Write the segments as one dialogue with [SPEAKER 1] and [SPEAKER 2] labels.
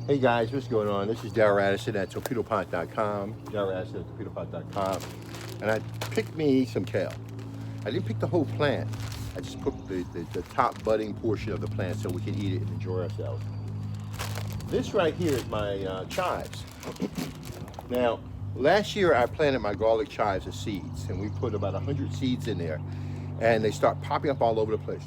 [SPEAKER 1] Hey guys, what's going on? This is Darrell Addison at Torpedopot.com. Darrell Addison at Torpedopot.com. And I picked me some kale. I didn't pick the whole plant. I just picked the top budding portion of the plant so we can eat it and enjoy ourselves. This right here is my chives. Now, last year I planted my garlic chives as seeds, and we put about 100 seeds in there, and they start popping up all over the place.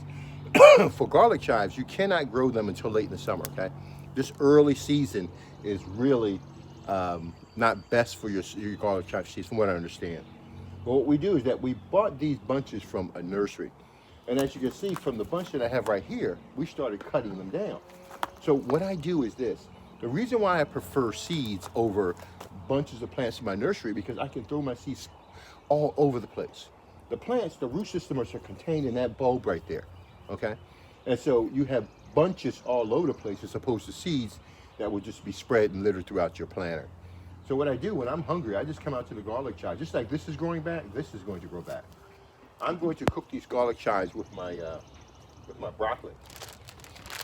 [SPEAKER 1] For garlic chives, you cannot grow them until late in the summer, okay? This early season is really not best for your garlic chive seeds, from what I understand. But what we do is that we bought these bunches from a nursery. And as you can see from the bunch that I have right here, we started cutting them down. So what I do is this. The reason why I prefer seeds over bunches of plants in my nursery, because I can throw my seeds all over the place. The plants, the root systems are contained in that bulb right there, okay? And so you have bunches all over the place as opposed to seeds that would just be spread and littered throughout your planter. So what I do when I'm hungry, I just come out to the garlic chives. Just like this is growing back, this is going to grow back. I'm going to cook these garlic chives with my broccoli.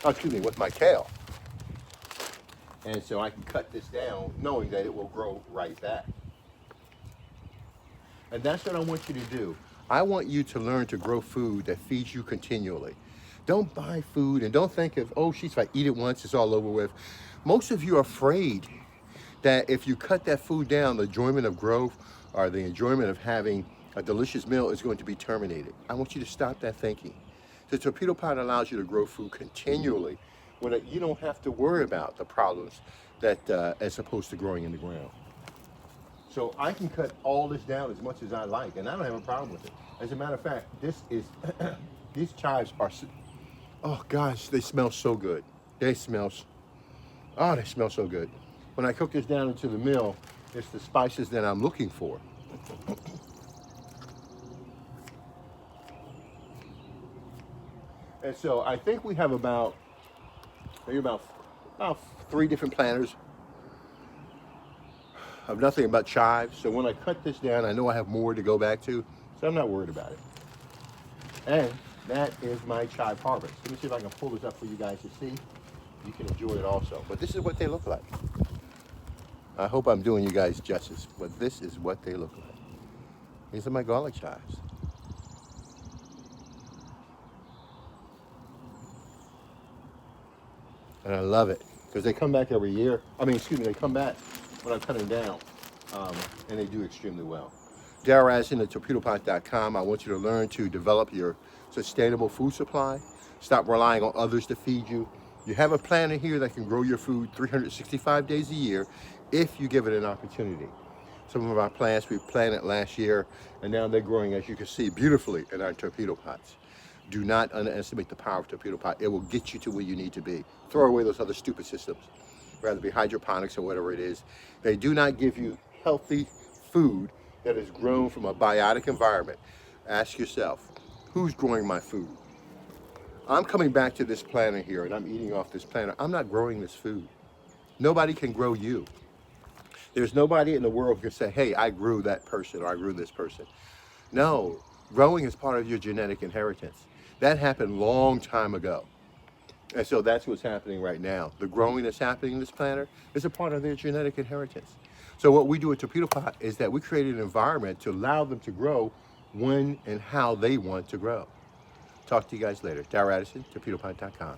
[SPEAKER 1] Oh, excuse me, with my kale. And so I can cut this down knowing that it will grow right back. And that's what I want you to do. I want you to learn to grow food that feeds you continually. Don't buy food and don't think of, oh, she's if I eat it once, it's all over with. Most of you are afraid that if you cut that food down, the enjoyment of growth or the enjoyment of having a delicious meal is going to be terminated. I want you to stop that thinking. The torpedo pot allows you to grow food continually when you don't have to worry about the problems that as opposed to growing in the ground. So I can cut all this down as much as I like, and I don't have a problem with it. As a matter of fact, this is these chives are, oh gosh, they smell so good. They smell so good. When I cook this down into the mill, it's the spices that I'm looking for. And so I think we have maybe about 3 different planters of nothing but chives. So when I cut this down, I know I have more to go back to, so I'm not worried about it. And that is my chive harvest. Let me see if I can pull this up for you guys to see. You can enjoy it also. But this is what they look like. I hope I'm doing you guys justice, but this is what they look like. These are my garlic chives. And I love it because they come back every year. They come back when I'm cutting down, and they do extremely well. Darrell Addison at Torpedopot.com. I want you to learn to develop your sustainable food supply. Stop relying on others to feed you. You have a planter here that can grow your food 365 days a year if you give it an opportunity. Some of our plants we planted last year, and now they're growing, as you can see, beautifully in our torpedo pots. Do not underestimate the power of torpedo pot. It will get you to where you need to be. Throw away those other stupid systems, whether it be hydroponics or whatever it is. They do not give you healthy food that is grown from a biotic environment. Ask yourself, who's growing my food? I'm coming back to this planter here and I'm eating off this planter. I'm not growing this food. Nobody can grow you. There's nobody in the world who can say, hey, I grew that person or I grew this person. No, growing is part of your genetic inheritance. That happened a long time ago. And so that's what's happening right now. The growing that's happening in this planter is a part of their genetic inheritance. So what we do at Torpedo Pot is that we create an environment to allow them to grow when and how they want to grow. Talk to you guys later. Darrell Addison, Torpedopot.com.